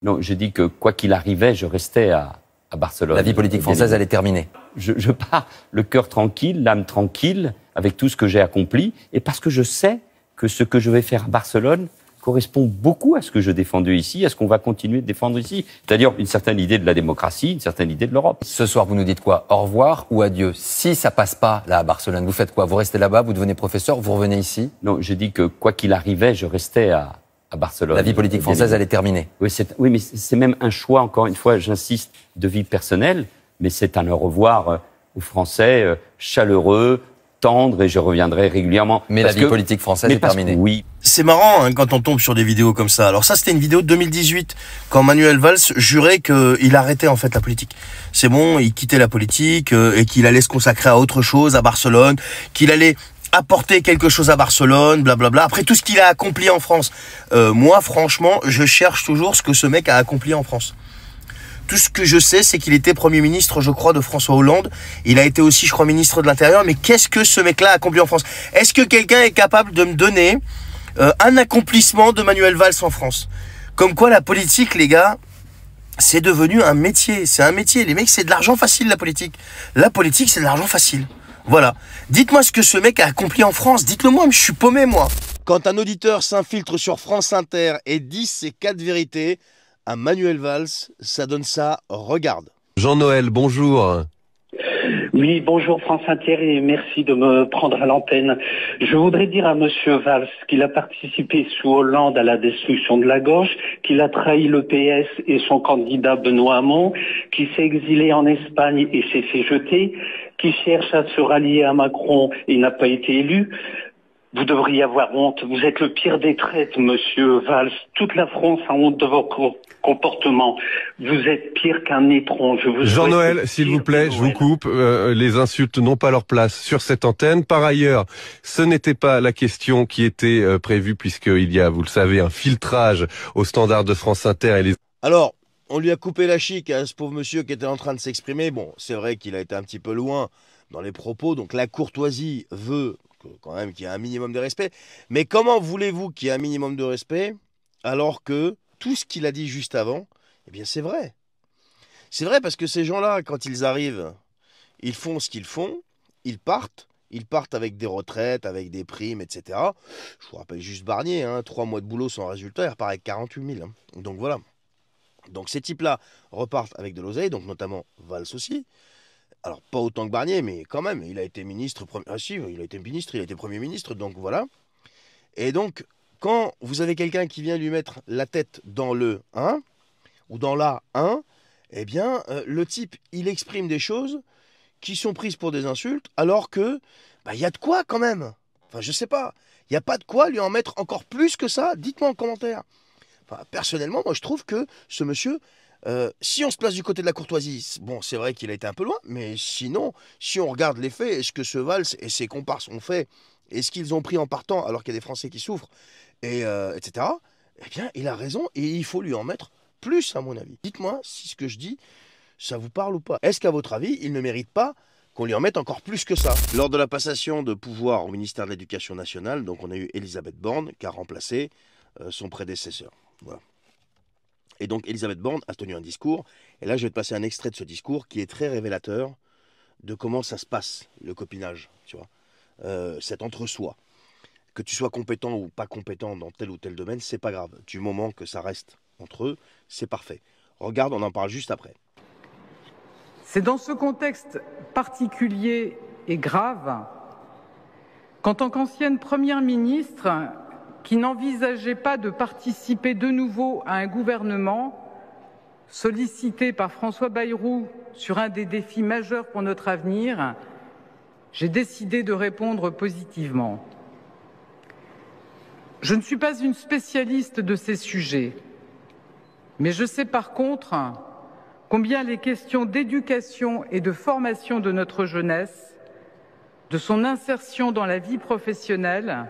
Non, j'ai dit que quoi qu'il arrivait, je restais à Barcelone. La vie politique française, elle est terminée. Je pars le cœur tranquille, l'âme tranquille, avec tout ce que j'ai accompli, et parce que je sais que ce que je vais faire à Barcelone correspond beaucoup à ce que je défendais ici, à ce qu'on va continuer de défendre ici. C'est-à-dire une certaine idée de la démocratie, une certaine idée de l'Europe. Ce soir, vous nous dites quoi? Au revoir ou adieu? Si ça passe pas, là, à Barcelone, vous faites quoi? Vous restez là-bas, vous devenez professeur, vous revenez ici? Non, j'ai dit que quoi qu'il arrivait, je restais à Barcelone. La vie politique française, elle est terminée. Oui, mais c'est même un choix, encore une fois, j'insiste, de vie personnelle, mais c'est un au revoir aux Français, chaleureux, tendre, et je reviendrai régulièrement. Mais la vie politique française est terminée. Oui. C'est marrant hein, quand on tombe sur des vidéos comme ça. Alors ça, c'était une vidéo de 2018, quand Manuel Valls jurait qu'il arrêtait en fait la politique. C'est bon, il quittait la politique et qu'il allait se consacrer à autre chose, à Barcelone, qu'il allait apporter quelque chose à Barcelone, blablabla. Après tout ce qu'il a accompli en France, moi franchement, je cherche toujours ce que ce mec a accompli en France. Tout ce que je sais, c'est qu'il était Premier ministre, je crois, de François Hollande. Il a été aussi, je crois, ministre de l'Intérieur. Mais qu'est-ce que ce mec-là a accompli en France? Est-ce que quelqu'un est capable de me donner un accomplissement de Manuel Valls en France? Comme quoi, la politique, les gars, c'est devenu un métier. C'est un métier. Les mecs, c'est de l'argent facile, la politique. La politique, c'est de l'argent facile. Voilà. Dites-moi ce que ce mec a accompli en France. Dites-le moi, je suis paumé, moi. Quand un auditeur s'infiltre sur France Inter et dit ses 4 vérités à Manuel Valls, ça donne ça, regarde. Jean-Noël, bonjour. Oui, bonjour France Inter et merci de me prendre à l'antenne. Je voudrais dire à Monsieur Valls qu'il a participé sous Hollande à la destruction de la gauche, qu'il a trahi le PS et son candidat Benoît Hamon, qu'il s'est exilé en Espagne et s'est fait jeter, qu'il cherche à se rallier à Macron et n'a pas été élu. Vous devriez avoir honte. Vous êtes le pire des traites, Monsieur Valls. Toute la France a honte de vos comportements. Vous êtes pire qu'un étron. Jean-Noël, s'il vous plaît, je vous coupe. Les insultes n'ont pas leur place sur cette antenne. Par ailleurs, ce n'était pas la question qui était prévue puisqu'il y a, vous le savez, un filtrage au standard de France Inter et les... Alors, on lui a coupé la chic à ce pauvre monsieur qui était en train de s'exprimer. Bon, c'est vrai qu'il a été un petit peu loin dans les propos, donc la courtoisie veut quand même qu'il y ait un minimum de respect. Mais comment voulez-vous qu'il y ait un minimum de respect alors que tout ce qu'il a dit juste avant, eh bien c'est vrai. C'est vrai parce que ces gens-là, quand ils arrivent, ils font ce qu'ils font, ils partent avec des retraites, avec des primes, etc. Je vous rappelle juste Barnier, hein, 3 mois de boulot sans résultat, il repart avec 48 000. Hein. Donc voilà. Donc ces types-là repartent avec de l'oseille, donc notamment Valls aussi. Alors, pas autant que Barnier, mais quand même, il a été ministre, il a été ministre, il a été Premier ministre, donc voilà. Et donc, quand vous avez quelqu'un qui vient lui mettre la tête dans le 1, ou dans la 1, eh bien, le type, il exprime des choses qui sont prises pour des insultes, alors que, y a de quoi quand même. Enfin, je sais pas, il n'y a pas de quoi lui en mettre encore plus que ça, dites-moi en commentaire. Enfin, personnellement, moi je trouve que ce monsieur... si on se place du côté de la courtoisie, bon, c'est vrai qu'il a été un peu loin, mais sinon, si on regarde les faits, est-ce que ce Valls et ses comparses ont fait, et ce qu'ils ont pris en partant, alors qu'il y a des Français qui souffrent, et etc., eh bien, il a raison, et il faut lui en mettre plus, à mon avis. Dites-moi si ce que je dis, ça vous parle ou pas. Est-ce qu'à votre avis, il ne mérite pas qu'on lui en mette encore plus que ça? Lors de la passation de pouvoir au ministère de l'Éducation nationale, donc on a eu Elisabeth Borne, qui a remplacé son prédécesseur. Voilà. Et donc, Elisabeth Borne a tenu un discours. Et là, je vais te passer un extrait de ce discours qui est très révélateur de comment ça se passe, le copinage, tu vois. Cet entre-soi. Que tu sois compétent ou pas compétent dans tel ou tel domaine, c'est pas grave. Du moment que ça reste entre eux, c'est parfait. Regarde, on en parle juste après. C'est dans ce contexte particulier et grave qu'en tant qu'ancienne Première ministre, qui n'envisageait pas de participer de nouveau à un gouvernement sollicité par François Bayrou sur un des défis majeurs pour notre avenir, j'ai décidé de répondre positivement. Je ne suis pas une spécialiste de ces sujets, mais je sais par contre combien les questions d'éducation et de formation de notre jeunesse, de son insertion dans la vie professionnelle,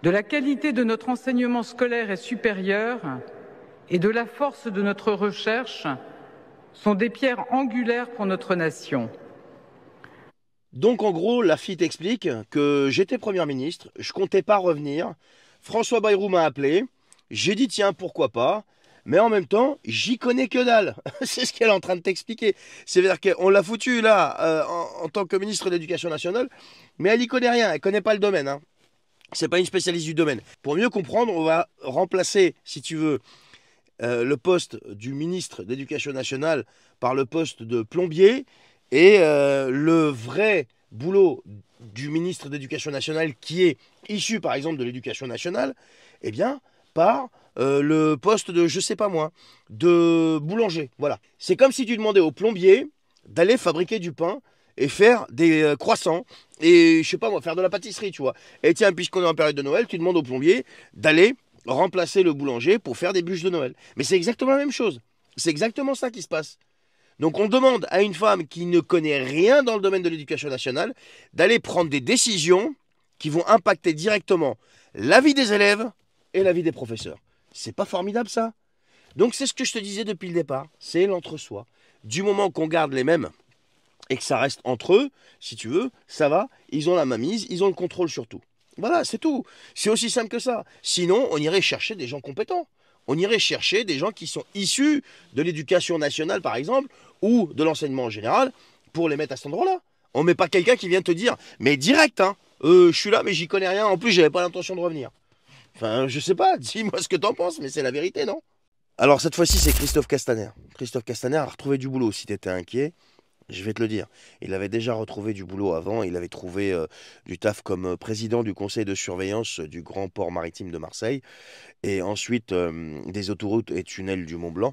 de la qualité de notre enseignement scolaire et supérieur et de la force de notre recherche sont des pierres angulaires pour notre nation. Donc en gros, la fille t'explique que j'étais Première ministre, je comptais pas revenir, François Bayrou m'a appelé, j'ai dit tiens pourquoi pas, mais en même temps, j'y connais que dalle. C'est ce qu'elle est en train de t'expliquer. C'est-à-dire qu'on l'a foutu là, en tant que ministre de l'Éducation nationale, mais elle y connaît rien, elle connaît pas le domaine. Hein. C'est pas une spécialiste du domaine. Pour mieux comprendre, on va remplacer, si tu veux, le poste du ministre de l'Éducation nationale par le poste de plombier, et le vrai boulot du ministre de l'Éducation nationale qui est issu par exemple de l'Éducation nationale, eh bien par le poste de, je sais pas moi, de boulanger. Voilà. C'est comme si tu demandais au plombier d'aller fabriquer du pain et faire des croissants et je sais pas moi, faire de la pâtisserie, tu vois. Et tiens, puisqu'on est en période de Noël, tu demandes au plombier d'aller remplacer le boulanger pour faire des bûches de Noël. Mais c'est exactement la même chose. C'est exactement ça qui se passe. Donc on demande à une femme qui ne connaît rien dans le domaine de l'éducation nationale d'aller prendre des décisions qui vont impacter directement la vie des élèves et la vie des professeurs. C'est pas formidable ça? Donc c'est ce que je te disais depuis le départ, c'est l'entre-soi. Du moment qu'on garde les mêmes et que ça reste entre eux, si tu veux, ça va, ils ont la mainmise, ils ont le contrôle sur tout. Voilà, c'est tout. C'est aussi simple que ça. Sinon, on irait chercher des gens compétents. On irait chercher des gens qui sont issus de l'éducation nationale, par exemple, ou de l'enseignement en général, pour les mettre à cet endroit-là. On ne met pas quelqu'un qui vient te dire, mais direct, hein, je suis là, mais j'y connais rien, en plus, j'avais pas l'intention de revenir. Enfin, je sais pas, dis-moi ce que t'en penses, mais c'est la vérité, non? Alors, cette fois-ci, c'est Christophe Castaner. Christophe Castaner a retrouvé du boulot, si t'étais inquiet. Je vais te le dire, il avait déjà retrouvé du boulot avant, il avait trouvé du taf comme président du conseil de surveillance du grand port maritime de Marseille, et ensuite des autoroutes et tunnels du Mont-Blanc.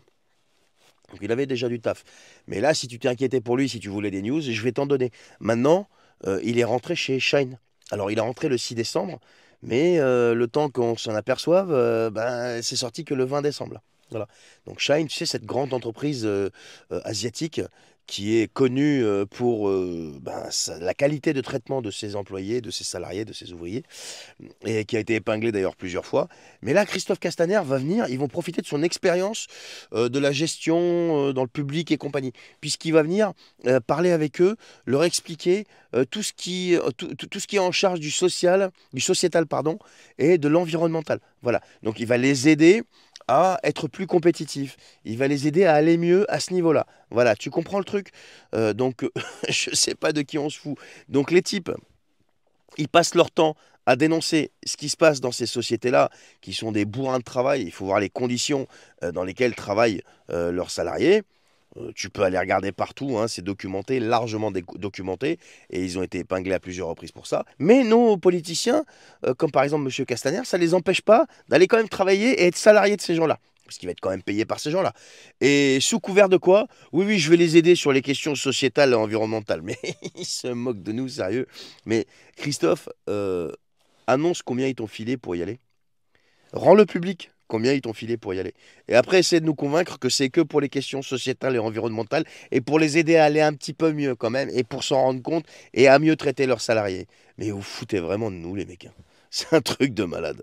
Donc il avait déjà du taf. Mais là, si tu t'es inquiété pour lui, si tu voulais des news, je vais t'en donner. Maintenant, il est rentré chez Shine. Alors il est rentré le 6 décembre, mais le temps qu'on s'en aperçoive, ben, c'est sorti que le 20 décembre. Là. Voilà. Donc Shine, tu sais, cette grande entreprise asiatique qui est connue pour la qualité de traitement de ses employés, de ses salariés, de ses ouvriers, et qui a été épinglée d'ailleurs plusieurs fois. Mais là, Christophe Castaner va venir, ils vont profiter de son expérience de la gestion dans le public et compagnie, puisqu'il va venir parler avec eux, leur expliquer tout ce qui est en charge du sociétal pardon, et de l'environnemental. Voilà, donc il va les aider à être plus compétitif. Il va les aider à aller mieux à ce niveau-là. Voilà, tu comprends le truc? Donc, je ne sais pas de qui on se fout. Donc, les types, ils passent leur temps à dénoncer ce qui se passe dans ces sociétés-là, qui sont des bourrins de travail. Il faut voir les conditions dans lesquelles travaillent leurs salariés. Tu peux aller regarder partout, hein, c'est documenté, largement documenté, et ils ont été épinglés à plusieurs reprises pour ça. Mais nos politiciens, comme par exemple M. Castaner, ça ne les empêche pas d'aller quand même travailler et être salariés de ces gens-là. Parce qu'il va être quand même payé par ces gens-là. Et sous couvert de quoi? Oui, oui, je vais les aider sur les questions sociétales et environnementales. Mais ils se moquent de nous, sérieux. Mais Christophe, annonce combien ils t'ont filé pour y aller. Rends-le public. Combien ils t'ont filé pour y aller. Et après, essaie de nous convaincre que c'est que pour les questions sociétales et environnementales et pour les aider à aller un petit peu mieux quand même et pour s'en rendre compte et à mieux traiter leurs salariés. Mais vous foutez vraiment de nous, les mecs. C'est un truc de malade.